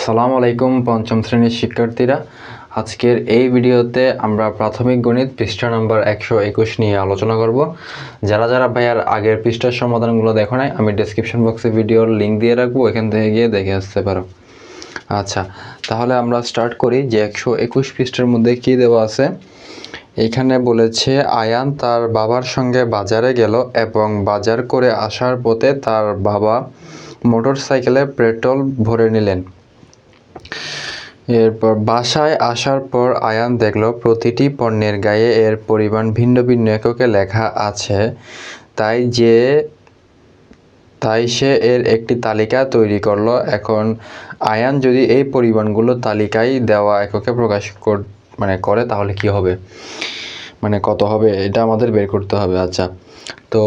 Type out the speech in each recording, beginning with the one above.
আসসালামু আলাইকুম পঞ্চম শ্রেণীর শিক্ষার্থীরা। আজকের এই ভিডিওতে আমরা প্রাথমিক গণিত পৃষ্ঠা নম্বর 121 নিয়ে আলোচনা করব। যারা যারা ভাইয়ার আগের পৃষ্ঠার সমাধানগুলো দেখো নাই, আমি ডেসক্রিপশন বক্সে ভিডিওর লিঙ্ক দিয়ে রাখবো, এখান থেকে গিয়ে দেখে আসতে পারো। আচ্ছা, তাহলে আমরা স্টার্ট করি যে 121 পৃষ্ঠার মধ্যে কি দেওয়া আছে। এখানে বলেছে আয়ান তার বাবার সঙ্গে বাজারে গেল এবং বাজার করে আসার পথে তার বাবা মোটরসাইকেলে পেট্রোল ভরে নিলেন। এরপর বাসায় আসার পর আয়ান দেখল প্রতিটি পণ্যের গায়ে এর পরিমাণ ভিন্ন ভিন্ন এককে লেখা আছে। তাই সে এর একটি তালিকা তৈরি করলো। এখন আয়ান যদি এই পরিমাণগুলো তালিকায় দেওয়া এককে প্রকাশ করে তাহলে কি হবে, মানে কত হবে, এটা আমাদের বের করতে হবে। আচ্ছা, তো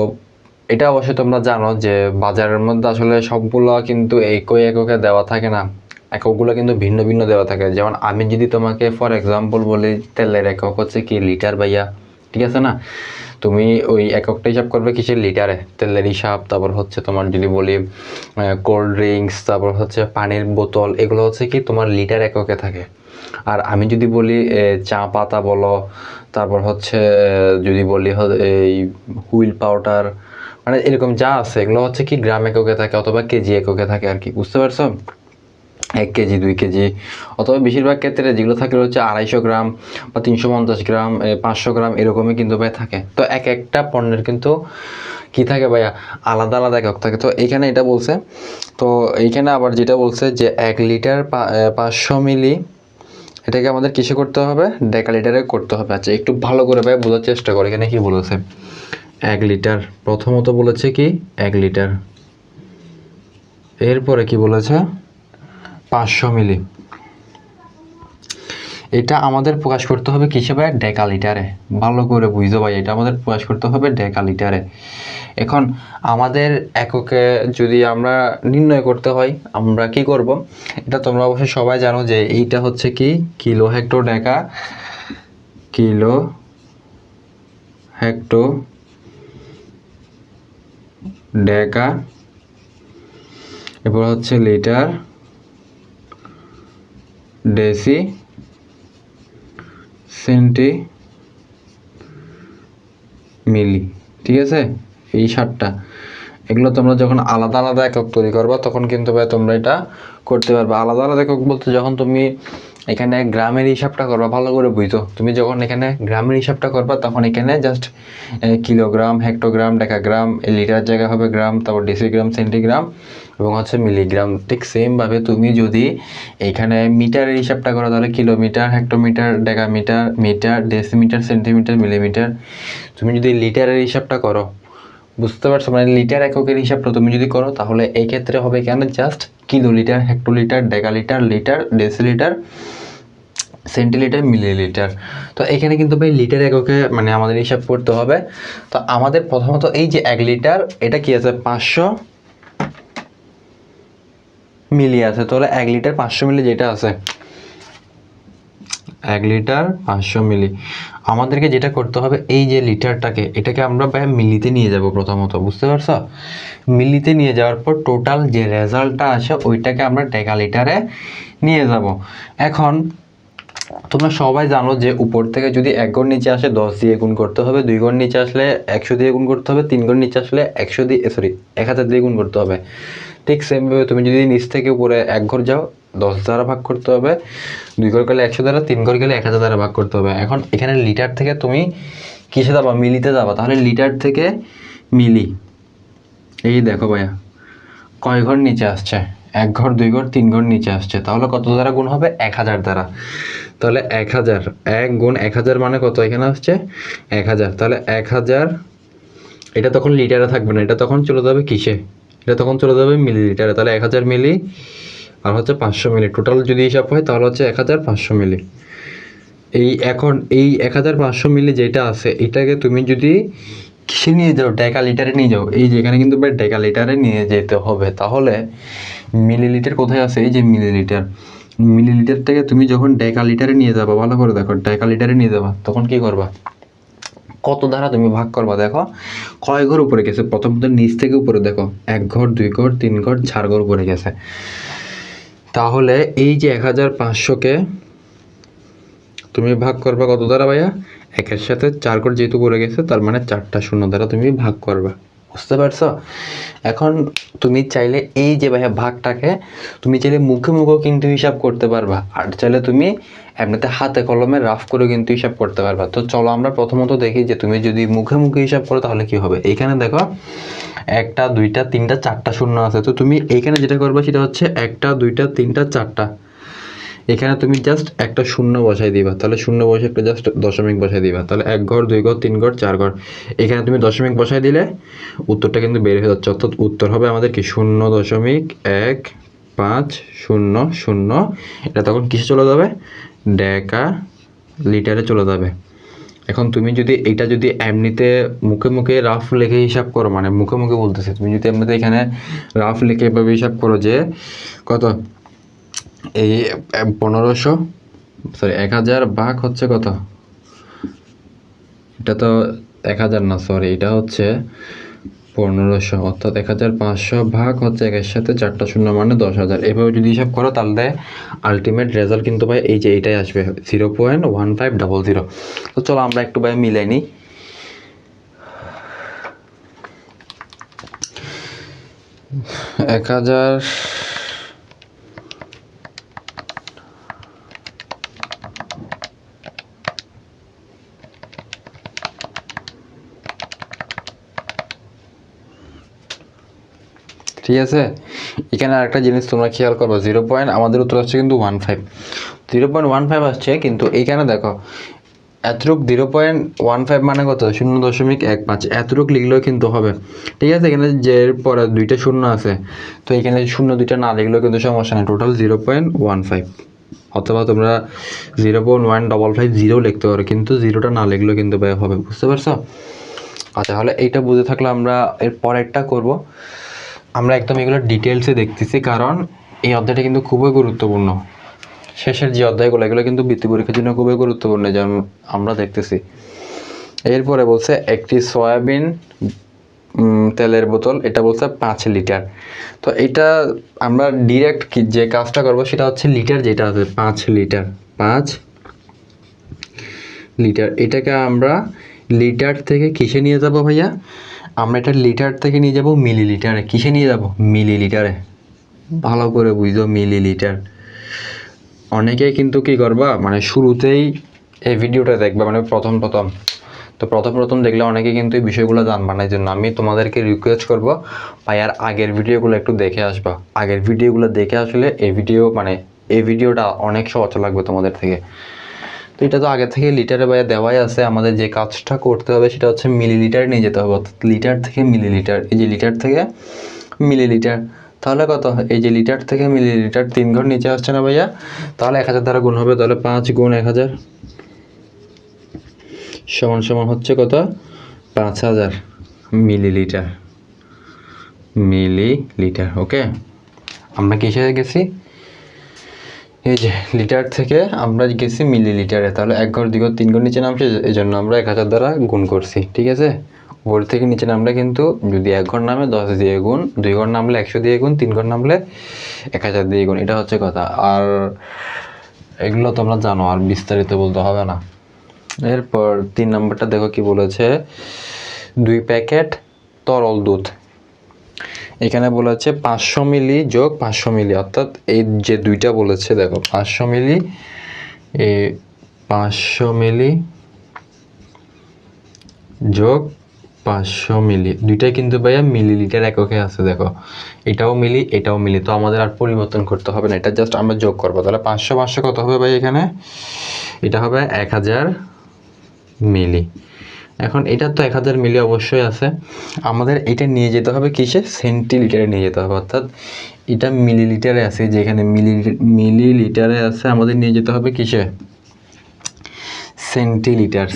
এটা অবশ্যই তোমরা জানো যে বাজারের মধ্যে আসলে সবগুলো কিন্তু একই এককে দেওয়া থাকে না, এককগুলো কিন্তু ভিন্ন ভিন্ন দেওয়া থাকে। যেমন আমি যদি তোমাকে ফর এক্সাম্পল বলি, তেলের একক হচ্ছে কি লিটার ভাইয়া, ঠিক আছে না? তুমি ওই এককটা হিসাব করবে কিসের, লিটারে, তেলের হিসাব। তারপর হচ্ছে তোমার যদি বলি কোল্ড ড্রিঙ্কস, তারপর হচ্ছে পানির বোতল, এগুলো হচ্ছে কি তোমার লিটার এককে থাকে। আর আমি যদি বলি চা পাতা বলো, তারপর হচ্ছে যদি বলি এই হুইল পাউডার, মানে এরকম যা আছে এগুলো হচ্ছে কি গ্রাম এককে থাকে অথবা কেজি এককে থাকে আর কি, বুঝতে পারছো? 1 কেজি 2 কেজি অথবা বেশিরভাগ ক্ষেত্রে যেগুলো থাকে হচ্ছে 250 গ্রাম বা 350 গ্রাম 500 গ্রাম এরকমই কিন্তু ভাই থাকে। তো এক একটা পণ্যের কিন্তু কি থাকে ভাইয়া, আলাদা আলাদা একক থাকে। তো এইখানে এটা বলছে, তো এইখানে আবার যেটা বলছে যে 1 লিটার 500 মিলি, এটাকে আমাদের কিসে করতে হবে, ডেকালিটারে করতে হবে। আচ্ছা, একটু ভালো করে ভাই বোঝার চেষ্টা করো এখানে কি বলেছে। 1 লিটার প্রথমত বলেছে কি 1 লিটার, এরপরে কি বলেছে 500 মিলি। এটা আমাদের প্রকাশ করতে হবে কিসে ভাই, ডেকালিটারে। ভালো করে বুঝো ভাই, এটা আমাদের প্রকাশ করতে হবে ডেকালিটারে। এখন আমাদের এককে যদি আমরা নির্ণয় করতে হয়, আমরা কি করব, এটা তোমরা অবশ্যই সবাই জানো যে এইটা হচ্ছে কি কিলো হেক্টো ডেকা, কিলো হেক্টো ডেকা, এরপর হচ্ছে লিটার, ডেসি, সেন্টি, মিলি, ঠিক আছে? এই 7টা, এগুলো তোমরা যখন আলাদা আলাদা একক তৈরি করবা তখন কিন্তু ভাই তোমরা এটা করতে পারবে। আলাদা আলাদা একক বলতে যখন তুমি এখানে গ্রামের হিসাবটা করবা, ভালো করে বুঝো, তুমি যখন এখানে গ্রামের হিসাবটা করবা তখন এখানে just kilogram, hectogram, decagram, litre জায়গা হবে গ্রাম, তারপর ডেসিগ্রাম, সেন্টিগ্রাম এবং হচ্ছে মিলিগ্রাম। ঠিক সেমভাবে তুমি যদি এখানে মিটারের হিসাবটা করো তাহলে kilometre, hectometre, decametre, metre, decimetre, centimetre, millimetre. তুমি যদি লিটারের হিসাবটা করো, বুঝতে পারছো, মানে লিটার এককের হিসাবটা তুমি যদি করো তাহলে এই ক্ষেত্রে হবে কেন, just kilolitre, hectolitre, decalitre, litre, decilitre, centilitre, millilitre. তো এখানে কিন্তু ভাই লিটার এককে মানে আমাদের হিসাব করতে হবে। তো আমাদের প্রথমত এই যে 1 লিটার, এটা কি আছে 500 মিলি আছে, তাহলে 1 লিটার 500 মিলি যেটা আছে, 1 লিটার 500 মিলি, আমাদেরকে যেটা করতে হবে এই যে লিটারটাকে, এটাকে আমরা ভাই মিলিতে নিয়ে যাব প্রথমত, বুঝতে পারছো? মিলিতে নিয়ে যাওয়ার পর টোটাল যে রেজাল্টটা আসে ওইটাকে আমরা ডেকালিটারে নিয়ে যাব। এখন তোমরা সবাই জানো যে উপর থেকে যদি 1 ঘর নিচে আসে 10 দিয়ে গুণ করতে হবে, 2 ঘর নিচে আসলে 100 দিয়ে গুণ করতে হবে, 3 ঘর নিচে আসলে 1000 দিয়ে গুণ করতে হবে। ঠিক সেমভাবে তুমি যদি নিচ থেকে উপরে 1 ঘর যাও 10 দ্বারা ভাগ করতে হবে, 2 ঘর গেলে 100 দ্বারা, 3 ঘর গেলে 1000 দ্বারা ভাগ করতে হবে। এখন এখানে লিটার থেকে তুমি কিসে যাবা, মিলিতে যাবা, তাহলে লিটার থেকে মিলি, এই দেখো ভাইয়া কয় ঘর নিচে আসছে, 1 ঘর, 2 ঘর, 3 ঘর নিচে আসছে, তাহলে কত দ্বারা গুণ হবে, 1000 দ্বারা। তাহলে 1000, 1 গুণ 1000 মানে কত, এখানে আসছে 1000, তাহলে 1000, এটা তখন লিটারে থাকবে না, এটা তখন চলে যাবে কিসে, এটা তখন চলে যাবে মিলিলিটারে। তাহলে 1000 মিলি আর হচ্ছে 500 মিলি, টোটাল যদি হিসাব হয় তাহলে হচ্ছে 1500 মিলি। এখন এই 1500 মিলি যেটা আছে এটাকে তুমি যদি কিসে নিয়ে যাও, ডেকা লিটারে নিয়ে যাও, এই যে এখানে কিন্তু ডেকা লিটারে নিয়ে যেতে হবে। তাহলে মিলিলিটার কোথায় আছে, এই যে মিলিলিটার, মিলিলিটার থেকে তুমি যখন ডেকা লিটারে নিয়ে যাবা, ভালো করে দেখো, ডেকা লিটারে নিয়ে যাবা তখন কি করবা, কত দ্বারা তুমি ভাগ করবা, দেখো কয় ঘর উপরে গেছে, প্রথমত নিচ থেকে উপরে দেখো 1 ঘর, 2 ঘর, 3 ঘর, 4 ঘর উপরে গেছে। তাহলে এই যে 1500-কে তুমি ভাগ করবা কত দ্বারা ভাইয়া? 1-এর সাথে 4 ঘর যেহেতু পড়ে গেছে, তার মানে 4টা শূন্য দ্বারা তুমি ভাগ করবা। বুঝতে পারছো? এখন তুমি চাইলে এই যে ভাইয়া ভাগটাকে তুমি চাইলে মুখে মুখেও কিন্তু হিসাব করতে পারবা, আর চাইলে তুমি এমনিতে হাতে কলমে রাফ করে কিন্তু হিসাব করতে পারবা। তো চলো আমরা প্রথমত দেখি যে তুমি যদি মুখে মুখে হিসাব করো তাহলে কি হবে। এইখানে দেখো 1টা 2টা 3টা 4টা শূন্য আছে, তো তুমি এইখানে যেটা করবা সেটা হচ্ছে 1টা 2টা 3টা 4টা, এখানে তুমি জাস্ট একটা শূন্য বসাই দিবা। তাহলে শূন্য বসে একটা জাস্ট দশমিক বসাই দিবা। তাহলে 1 ঘর 2 ঘর 3 ঘর 4 ঘর, এখানে তুমি দশমিক বসাই দিলে উত্তরটা কিন্তু বের হয়ে যাচ্ছে। অর্থাৎ উত্তর হবে আমাদের কি 0.1500। এটা তখন কিসে চলে যাবে? ডেকা লিটারে চলে যাবে। এখন তুমি যদি এটা যদি এমনিতে মুখে মুখে রাফ লিখে হিসাব করো, মানে মুখে মুখে বলতেছে, তুমি যদি এমনিতে এখানে রাফ লিখে এভাবে হিসাব করো যে কত এই 1500 সরি 1000 ভাগ হচ্ছে কত, এটা তো 1000 না, সরি এটা হচ্ছে 1500, অর্থাৎ 1500 ভাগ হচ্ছে 1-এর সাথে 4টা শূন্য মানে 10,000। এভাবে যদি হিসাব করো তাহলে আলটিমেট রেজাল্ট কিন্তু ভাই এই যে এইটাই আসবে 0.1500। তো চলো আমরা একটু ভাই মিলাই নিই। 1000 ঠিক আছে। এখানে আরেকটা জিনিস তোমরা খেয়াল করবো, আমাদের উত্তর আসছে কিন্তু 0.15 আসছে, কিন্তু এইখানে দেখো এতটুক 0.15 মানে কত, 0.15 এতটুক লিখলেও কিন্তু হবে। ঠিক আছে, এখানে যে পরে 2টা শূন্য আছে, তো এখানে শূন্য 2টা না লিখলেও কিন্তু সমস্যা নেই, টোটাল 0.15। অথবা তোমরা 0.1550 লিখতে পারো, কিন্তু 0টা না লিখলেও কিন্তু হবে। বুঝতে পারছো? আচ্ছা, তাহলে এইটা বুঝে থাকলে আমরা এর পরেরটা করব। আমরা একদম এগুলো ডিটেলসে দেখতেছি, কারণ এই অধ্যায়টা কিন্তু খুবই গুরুত্বপূর্ণ। শেষের যে অধ্যায়গুলো এগুলো কিন্তু বৃত্তি পরীক্ষার জন্য খুবই গুরুত্বপূর্ণ, যেমন আমরা দেখতেছি। এরপরে বলছে একটি সয়াবিন তেলের বোতল, এটা বলছে 5 লিটার। তো এটা আমরা ডিরেক্ট যে কাজটা করব সেটা হচ্ছে লিটার যেটা আছে 5 লিটার, 5 লিটার, এটাকে আমরা লিটার থেকে কিসে নিয়ে যাব ভাইয়া? আমরা এটা লিটার থেকে নিয়ে যাব মিলিলিটারে। কিসে নিয়ে যাব? মিলিলিটারে। ভালো করে বুঝো, মিলিলিটার। অনেকেই কিন্তু কি করবা, মানে শুরুতেই এই ভিডিওটা দেখবা, মানে প্রথম তো প্রথম দেখলে অনেকে কিন্তু এই বিষয়গুলো জানবা না। এই জন্য আমি তোমাদেরকে রিকোয়েস্ট করবো ভাই আর আগের ভিডিওগুলো একটু দেখে আসবা। আগের ভিডিওগুলো দেখে আসলে এই ভিডিওটা অনেক সহজ লাগবে তোমাদের থেকে। তো এটা তো আগে থেকে লিটারে বাইরে দেওয়াই আছে, আমাদের যে কাজটা করতে হবে সেটা হচ্ছে মিলিলিটারে নিয়ে যেতে হবে। অর্থাৎ লিটার থেকে মিলিলিটার, এই যে লিটার থেকে মিলিলিটার, তাহলে কত, এই যে লিটার থেকে মিলিলিটার 3 ঘর নিচে আসছে না ভাইয়া? তাহলে 1000 দ্বারা গুণ হবে, তাহলে 5 গুণ 1000 সমান হচ্ছে কত, 5000 মিলিলিটার। ওকে, আমরা কিসে গেছি? এই যে লিটার থেকে আমরা গেছি মিলিলিটারে। তাহলে 1 ঘর 2 ঘর 3 ঘর নিচে নামছে, এই জন্য আমরা 1000 দ্বারা গুণ করছি। ঠিক আছে, উপর থেকে নিচে নামলে কিন্তু যদি 1 ঘর নামে 10 দিয়ে গুণ, 2 ঘর নামলে 100 দিয়ে গুণ, 3 ঘর নামলে 1000 দিয়ে গুণ, এটা হচ্ছে কথা। আর এগুলো তোমরা জানো, আর বিস্তারিত বলতে হবে না। এরপর 3 নম্বরটা দেখো কি বলেছে, 2 প্যাকেট তরল দুধ। এখানে বলেছে 500 মিলি যোগ 500 মিলি, অর্থাৎ এই যে দুইটা বলেছে দেখো 500 মিলি, 500 মিলি যোগ 500 মিলি, দুইটাই কিন্তু ভাইয়া মিলিলিটার এককে আছে। দেখো এটাও মিলি এটাও মিলি, তো আমাদের আর পরিবর্তন করতে হবে না, এটা জাস্ট আমরা যোগ করবো। তাহলে 500 কত হবে ভাই? এখানে এটা হবে 1000 মিলি। এখন এটা তো 1000 মিলি অবশ্যই আছে, আমাদের এটা নিয়ে যেতে হবে কিসে? সেন্টিলিটারে নিয়ে যেতে হবে। অর্থাৎ এটা মিলিলিটারে আছে, যেখানে মিলিলিটারে আছে, আমাদের নিয়ে যেতে হবে কিসে? সেন্টিলিটার।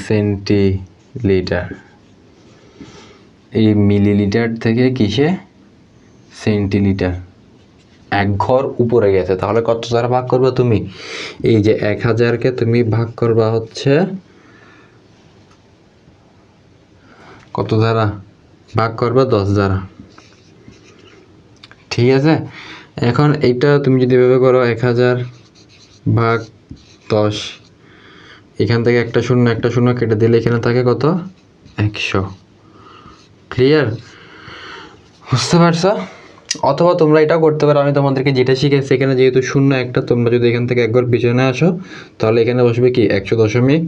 এই মিলিলিটার থেকে কিসে? সেন্টিলিটার। 1 ঘর উপরে গেছে, তাহলে কত দ্বারা ভাগ করবে তুমি? এই যে 1000কে তুমি ভাগ করবা হচ্ছে কত দ্বারা? ভাগ করবা 10 দ্বারা। ঠিক আছে, এখন এইটা তুমি যদি এভাবে করো 1000 ভাগ 10, এখান থেকে একটা শূন্য কেটে দিলে এখানে থাকে কত 100। ক্লিয়ার? বুঝতে পারছো? অথবা তোমরা এটাও করতে পারো, আমি তোমাদেরকে যেটা শিখেছি এখানে যেহেতু শূন্য একটা, তোমরা যদি এখান থেকে একবার পিছনে আসো তাহলে এখানে বসবে কি 100.0।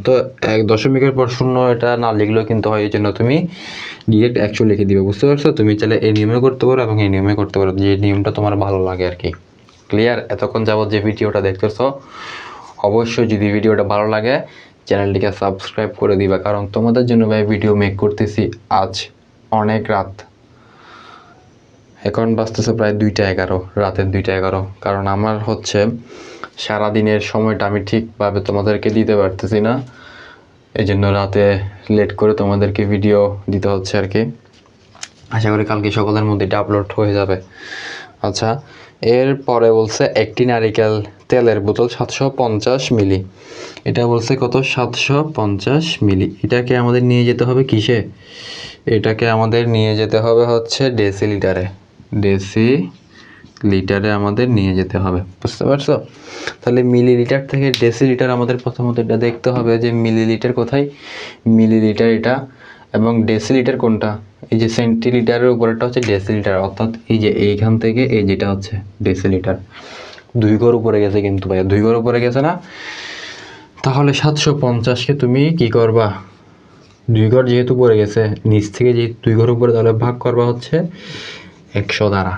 তো 1 দশমিকের পর শূন্য এটা না লিখলেও কিন্তু হয়, এই জন্য তুমি ডিরেক্ট 100 লিখে দিবে। বুঝতে পারছো? তুমি চাইলে এই নিয়মে করতে পারো এবং এই নিয়মে করতে পারো, যে নিয়মটা তোমার ভালো লাগে আর কি। ক্লিয়ার? এতক্ষণ যাবত যে ভিডিওটা দেখতেছো, অবশ্যই যদি ভিডিওটা ভালো লাগে চ্যানেলটিকে সাবস্ক্রাইব করে দিবা, কারণ তোমাদের জন্য ভাই ভিডিও মেক করতেছি আজ অনেক রাত। এখন বাজতেছে প্রায় 2টা 11, রাতের 2টা 11, কারণ আমার হচ্ছে সারাদিনের সময়টা আমি ঠিকভাবে তোমাদেরকে দিতে পারতেছি না, এই জন্য রাতে লেট করে তোমাদেরকে ভিডিও দিতে হচ্ছে আর কি। আশা করি কালকে সকালের মধ্যে এটা আপলোড হয়ে যাবে। আচ্ছা, এরপরে বলছে একটি নারিকেল তেলের বোতল 750 মিলি। এটা বলছে কত 750 মিলি। এটাকে আমাদের নিয়ে যেতে হবে কিসে? এটাকে আমাদের নিয়ে যেতে হবে হচ্ছে ডেসিলিটারে। ডেসিলিটারে আমাদের নিয়ে যেতে হবে। বুঝতে পারছো? তাহলে মিলিলিটার থেকে ডেসিলিটার আমাদের প্রথমত এটা দেখতে হবে যে মিলিলিটার কোথায়, মিলিলিটার এটা, এবং ডেসিলিটার কোনটা, এই যে সেন্টিলিটারের উপরেরটা হচ্ছে ডেসিলিটার, অর্থাৎ এই যে এইখান থেকে এই যেটা হচ্ছে ডেসিলিটার। 2 ঘর উপরে গেছে কিন্তু ভাইয়া, 2 ঘর উপরে গেছে না? তাহলে 750কে তুমি কি করবা, 2 ঘর যেহেতু পড়ে গেছে নিচ থেকে, যেহেতু 2 ঘর উপরে, তাহলে ভাগ করবা হচ্ছে 100 দ্বারা।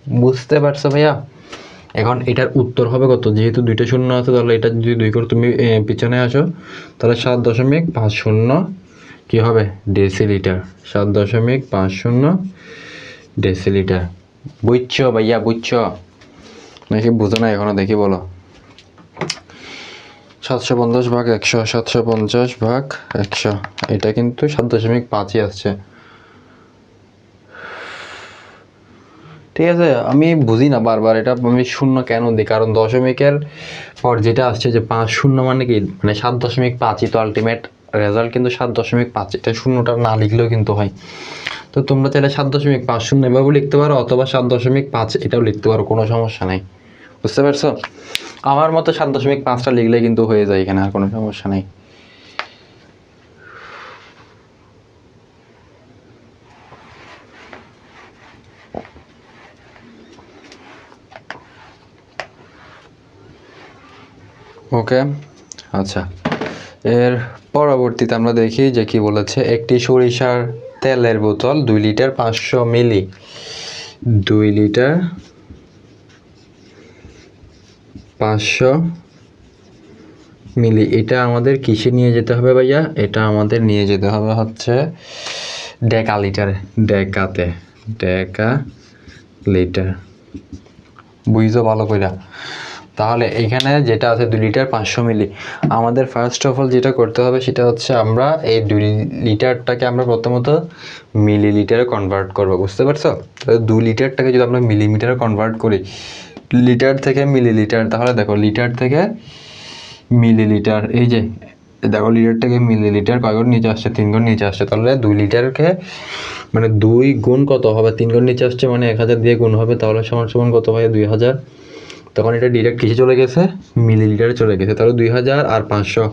বুঝতে পারছো ভাইয়া? এখন এটার উত্তর হবে কত, যেহেতু 2টা শূন্য আছে তাহলে এটা যদি 2 ঘর তুমি পিছনে আসো তাহলে 7.50 কি হবে ডেসিলিটার। 7.50 ডেসিলিটার। বুঝছো ভাইয়া? বুঝছো নাকি বুঝো না এখনো? দেখি বলো। 750 ভাগ 100, 750 ভাগ 100, এটা কিন্তু 7.5 আসছে। ঠিক আছে, আমি বুঝি না বারবার এটা আমি শূন্য কেন দিই, কারণ দশমিকের পর যেটা আসছে যে 50 মানে কি, মানে 7.5 তো আলটিমেট রেজাল্ট কিন্তু 7.5, এটা শূন্যটা না লিখলেও কিন্তু হয়। তো তোমরা চাইলে 7.50 এভাবেও লিখতে পারো, অথবা 7.5 এটাও লিখতে পারো, কোনো সমস্যা নাই। বুঝতে পারছো? আমার মতো 7.5টা লিখলে কিন্তু হয়ে যায়, এখানে আর কোনো সমস্যা নেই। ওকে, আচ্ছা, এর পরবর্তীতে আমরা দেখি যে কি বলেছে। একটি সরিষার তেলের বোতল 2 লিটার 500 মিলি, 2 লিটার 500 মিলি, এটা আমাদের কিসে নিয়ে যেতে হবে ভাইয়া? এটা আমাদের নিয়ে যেতে হবে হচ্ছে ডেকা লিটারে, ডেকাতে, ডেকা লিটার। বুঝছো ভালো কইরা? তাহলে এইখানে যেটা আছে 2 লিটার 500 মিলি, আমাদের ফার্স্ট অফ অল যেটা করতে হবে সেটা হচ্ছে আমরা এই 2 লিটারটাকে আমরা প্রথমত মিলিলিটারে কনভার্ট করব। বুঝতে পারছো? তাহলে 2 লিটারটাকে যদি আমরা মিলিমিটারে কনভার্ট করি, লিটার থেকে মিলিলিটার, তাহলে দেখো লিটার থেকে মিলিলিটার, এই যে দেখো লিটার থেকে মিলিলিটার কয় গুণ নিচে আসছে, 3 গুণ নিচে আসছে। তাহলে 2 লিটারকে মানে 2 গুণ কত হবে, 3 গুণ নিচে আসছে মানে 1000 দিয়ে গুণ হবে, তাহলে সমান সমান কত হয় 2000। তখন এটা ডিরেক্ট কিসে চলে গেছে, মিলিলিটারে চলে গেছে। তাহলে 2000 আর 500,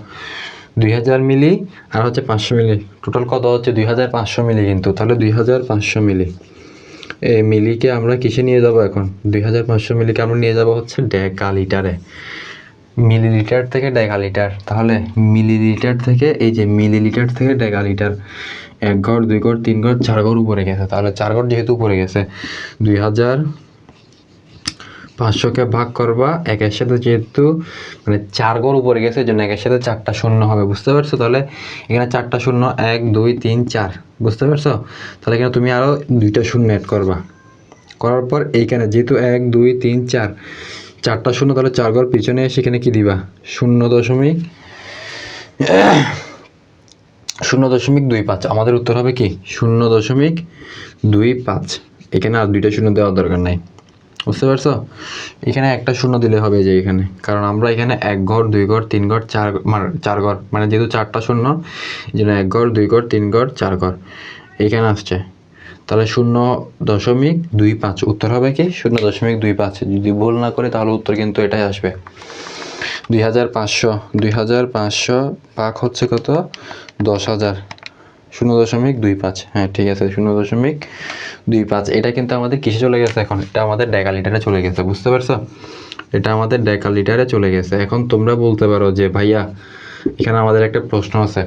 2000 মিলি আর হচ্ছে 500 মিলি, টোটাল কত হচ্ছে 2500 মিলি কিন্তু। তাহলে 2500 মিলি, এই মিলিকে আমরা কিসে নিয়ে যাব এখন, 2500 মিলিকে আমরা নিয়ে যাব হচ্ছে ডেকা লিটারে। মিলিলিটার থেকে ডেকা লিটার, তাহলে মিলিলিটার থেকে এই যে মিলিলিটার থেকে ডেকা লিটার, 1 ঘর 2 ঘর 3 ঘর 4 ঘর উপরে গেছে। তাহলে 4 ঘর যেহেতু উপরে গেছে, 2500কে ভাগ করবা 1-এর সাথে, যেহেতু মানে 4 ঘর উপরে গেছে এই জন্য 1-এর সাথে 4টা শূন্য হবে। বুঝতে পারছো? তাহলে এখানে 4টা শূন্য, 1 2 3 4। বুঝতে পারছো? তাহলে এখানে তুমি আরও 2টা শূন্য অ্যাড করবা, করার পর এইখানে যেহেতু 1 2 3 4, 4টা শূন্য, তাহলে 4 ঘর পিছনে এসে এখানে কি দিবা 0.25। আমাদের উত্তর হবে কি 0.25। এখানে আর 2টা শূন্য দেওয়ার দরকার নাই। বুঝতে পারছো? এখানে একটা শূন্য দিলে হবে যে এখানে, কারণ আমরা এখানে 1 ঘর 2 ঘর 3 ঘর 4 ঘর, মানে যেহেতু 4টা শূন্য এই জন্য 1 ঘর 2 ঘর 3 ঘর 4 ঘর এইখানে আসছে। তাহলে 0.25, উত্তর হবে কি 0.25। যদি ভুল না করে তাহলে উত্তর কিন্তু এটাই আসবে। 2500 ভাগ হচ্ছে কত, 10,000, 0.25। হ্যাঁ ঠিক আছে, 0.25। এটা কিন্তু আমাদের কিসে চলে গেছে এখন, এটা আমাদের ডেকালিটারে চলে গেছে, বুঝতে পারছো? এটা আমাদের ডেকালিটারে চলে গেছে। এখন তোমরা বলতে পারো যে ভাইয়া এখানে আমাদের একটা প্রশ্ন আছে।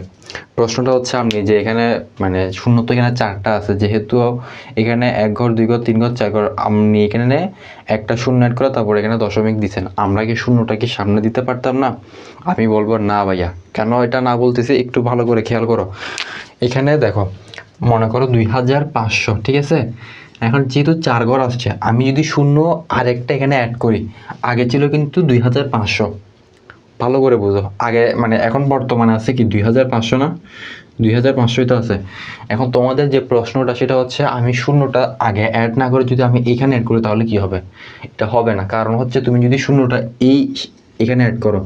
প্রশ্নটা হচ্ছে আপনি যে এখানে মানে শূন্য তো এখানে 4টা আছে, যেহেতু এখানে 1 ঘর 2 ঘর 3 ঘর 4 ঘর, আপনি এখানে একটা শূন্য অ্যাড করে তারপর এখানে দশমিক দিচ্ছেন, আমরা কি শূন্যটা কি সামনে দিতে পারতাম না? আমি বলবো না ভাইয়া। কেন এটা না বলতেছি একটু ভালো করে খেয়াল করো। এখানে দেখো, মনে করো 2500, ঠিক আছে? এখন যেহেতু 4 ঘর আসছে, আমি যদি শূন্য আরেকটা এখানে অ্যাড করি, আগে ছিল কিন্তু 2500। ভালো করে বুঝো, আগে মানে এখন বর্তমানে আছে কি 2500 না, 2500ই তো আছে। এখন তোমাদের যে প্রশ্নটা সেটা হচ্ছে আমি শূন্যটা আগে অ্যাড না করে যদি আমি এখানে অ্যাড করি তাহলে কি হবে? এটা হবে না, কারণ হচ্ছে তুমি যদি শূন্যটা এখানে অ্যাড করো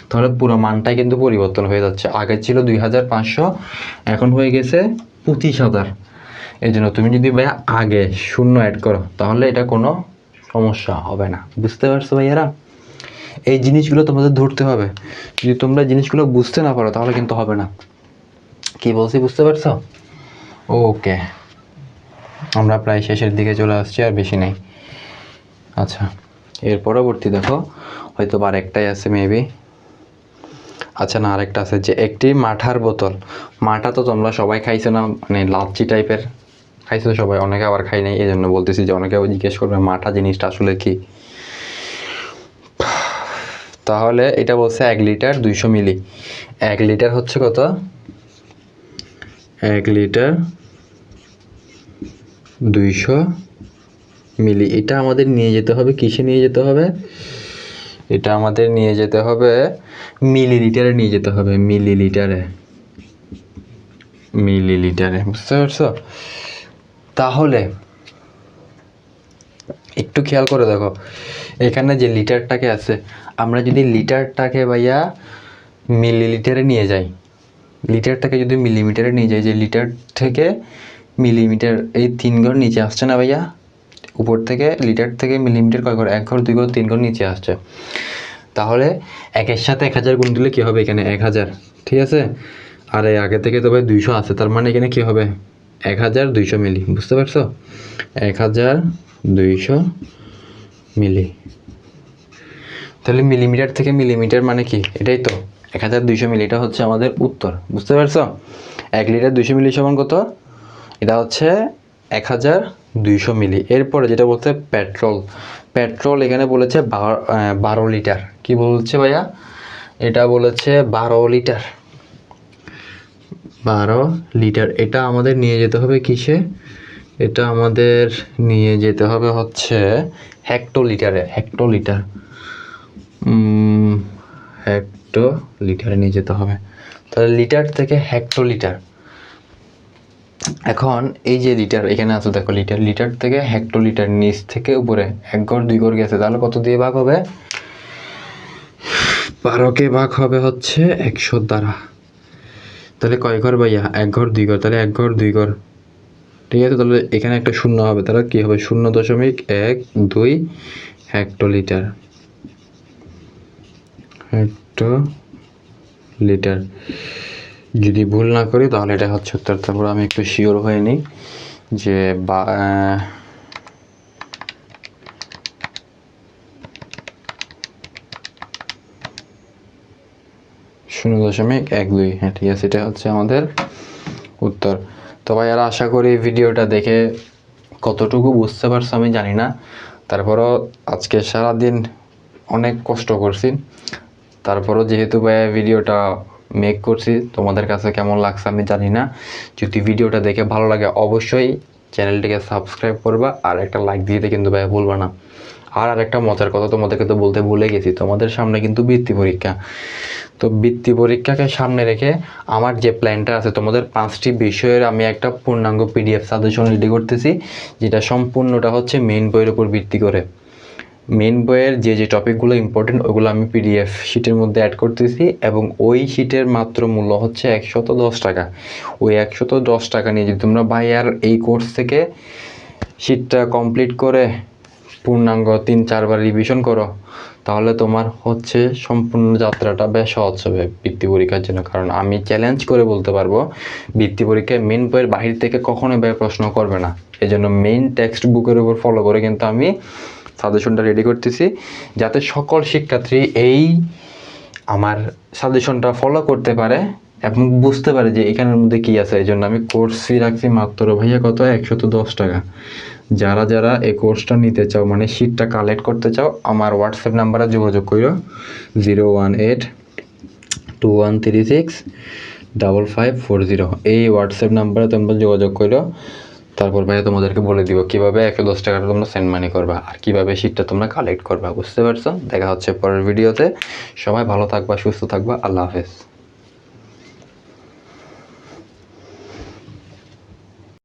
তাহলে পুরো মানটাই কিন্তু পরিবর্তন হয়ে যাচ্ছে। আগে ছিল 2500, এখন হয়ে গেছে 25,000। এই জন্য তুমি যদি ভাইয়া আগে শূন্য অ্যাড করো তাহলে এটা কোনো সমস্যা হবে না, বুঝতে পারছো ভাইয়ারা? এই জিনিসগুলো তোমাদের ধরতে হবে। যদি তোমরা জিনিসগুলো বুঝতে না পারো তাহলে কিন্তু হবে না। কি বলছি বুঝতে পারছো? ওকে, আমরা প্রায় শেষের দিকে চলে আসছি, আর বেশি নেই। আচ্ছা, এর পরবর্তী দেখো, হয়তো বা আরেকটাই আছে মেবি। আচ্ছা না, আরেকটা আছে যে একটি মাঠার বোতল। মাঠা তো তোমরা সবাই খাইছো না, মানে লাচ্ছি টাইপের খাইছো সবাই, অনেকে আবার খাই নাই, এই জন্য বলতেছি যে অনেকে জিজ্ঞেস করবে মাঠা জিনিসটা আসলে কি। তাহলে এটা বলছে 1 লিটার 200 মিলি। 1 লিটার হচ্ছে কত, 1 লিটার 200 মিলি। এটা আমাদের নিয়ে যেতে হবে কিসে নিয়ে যেতে হবে, এটা আমাদের নিয়ে যেতে হবে মিলিলিটারে নিয়ে যেতে হবে, মিলিলিটারে, বুঝতে পারছো? তাহলে একটু খেয়াল করে দেখো, এখানে যে লিটারটাকে আছে, আমরা যদি লিটারটাকে ভাইয়া মিলিলিটারে নিয়ে যাই, লিটারটাকে যদি মিলিমিটারে নিয়ে যাই, যে লিটার থেকে মিলিমিটার এই 3 ঘর নিচে আসছে না ভাইয়া, উপর থেকে লিটার থেকে মিলিমিটার কয় ঘর, 1 ঘর 2 ঘর 3 ঘর নিচে আসছে। তাহলে 1-এর সাথে 1000 গুণ দিলে কী হবে, এখানে 1000, ঠিক আছে? আর এই আগে থেকে তো ভাই 200 আছে, তার মানে এখানে কী হবে 1200 মিলি, বুঝতে পারছো? 1200 মিলি। তাহলে মিলিমিটার থেকে মিলিমিটার মানে কি, এটাই তো 1200 মিলি, এটা হচ্ছে আমাদের উত্তর, বুঝতে পারছো? 1 লিটার 200 মিলি সমান কত, এটা হচ্ছে 1200 মিলি। এরপরে যেটা বলছে পেট্রোল এখানে বলেছে 12 লিটার। কি বলছে ভাইয়া, এটা বলেছে 12 লিটার, 12 লিটার। এটা আমাদের নিয়ে যেতে হবে কিসে, এটা আমাদের নিয়ে যেতে হবে হচ্ছে হেক্টোলিটারে, হেক্টোলিটারে নিয়ে যেতে হবে। তাহলে লিটার থেকে হেক্টোলিটার। এখন এই যে লিটার এখানে আছে দেখো, লিটার থেকে হেক্টোলিটার, নিচ থেকে উপরে 1 ঘর 2 ঘর গেছে, তাহলে কত দিয়ে ভাগ হবে, 12কে ভাগ হবে হচ্ছে 100 দ্বারা। তাহলে কয় ঘর ভাইয়া, 1 ঘর 2 ঘর, তাহলে 1 ঘর 2 ঘর, ঠিক আছে? তাহলে এখানে একটা শূন্য হবে, তাহলে কি হবে 0.12 হেক্টোলিটার, হেক্টোলিটার। যদি ভুল না করি তাহলে এটা হচ্ছে উত্তর। তারপর আমি একটু শিওর হয়ে নিই যে 0.12, হ্যাঁ ঠিক আছে, এটা হচ্ছে আমাদের উত্তর। তো ভাই আর আশা করি ভিডিওটা দেখে কতটুকু বুঝতে পারছো আমি জানি না, তারপরও আজকে সারাদিন অনেক কষ্ট করছি, তারপরও যেহেতু ভাই ভিডিওটা মেক করছি, তোমাদের কাছে কেমন লাগছে আমি জানি না। যদি ভিডিওটা দেখে ভালো লাগে অবশ্যই চ্যানেলটিকে সাবস্ক্রাইব করবা, আর একটা লাইক দিতে কিন্তু ভাই ভুলবা না। আর একটা মজার কথা তোমাদেরকে তো বলতে ভুলে গেছি, তোমাদের সামনে কিন্তু বৃত্তি পরীক্ষা। তো বৃত্তি পরীক্ষাকে সামনে রেখে আমার যে প্ল্যানটা আছে, তোমাদের 5টি বিষয়ের আমি একটা পূর্ণাঙ্গ PDF সাজেশন রেডি করতেছি, যেটা সম্পূর্ণটা হচ্ছে মেইন বইয়ের উপর ভিত্তি করে। মেন বইয়ের যে টপিকগুলো ইম্পর্টেন্ট ওগুলো আমি পিডিএফ শিটের মধ্যে অ্যাড করতেছি, এবং ওই শিটের মাত্র মূল্য হচ্ছে 110 টাকা। ওই 110 টাকা নিয়ে যদি তোমরা ভাইয়ার এই কোর্স থেকে শিটটা কমপ্লিট করে পূর্ণাঙ্গ 3-4 বার রিভিশন করো, তাহলে তোমার হচ্ছে সম্পূর্ণ যাত্রাটা বেশ সহজ হবে বৃত্তি পরীক্ষার জন্য। কারণ আমি চ্যালেঞ্জ করে বলতে পারবো বৃত্তি পরীক্ষায় মেন বইয়ের বাহির থেকে কখনোই ভাই প্রশ্ন করবে না। এই জন্য মেইন টেক্সট বুকের উপর ফলো করে কিন্তু আমি সাজেশনটা রেডি করতেছি, যাতে সকল শিক্ষার্থী এই আমার সাজেশনটা ফলো করতে পারে এবং বুঝতে পারে যে এখানের মধ্যে কী আছে। এই জন্য আমি কোর্স ফি রাখছি মাত্র ভাইয়া কত, 110 টাকা। যারা যারা এই কোর্সটা নিতে চাও, মানে শিটটা কালেক্ট করতে চাও, আমার হোয়াটসঅ্যাপ নাম্বারে যোগাযোগ করো 01821365540। এই হোয়াটসঅ্যাপ নাম্বারে তোমরা যোগাযোগ করো। তারপর ভাইয়া তোমাদেরকে বলে দিব কীভাবে 110 টাকাটা তোমরা সেন্ড মানি করবা আর কীভাবে শিটটা তোমরা কালেক্ট করবা। বুঝতে পারছো? দেখা হচ্ছে পরের ভিডিওতে। সবাই ভালো থাকবা, সুস্থ থাকবা। আল্লাহ হাফেজ।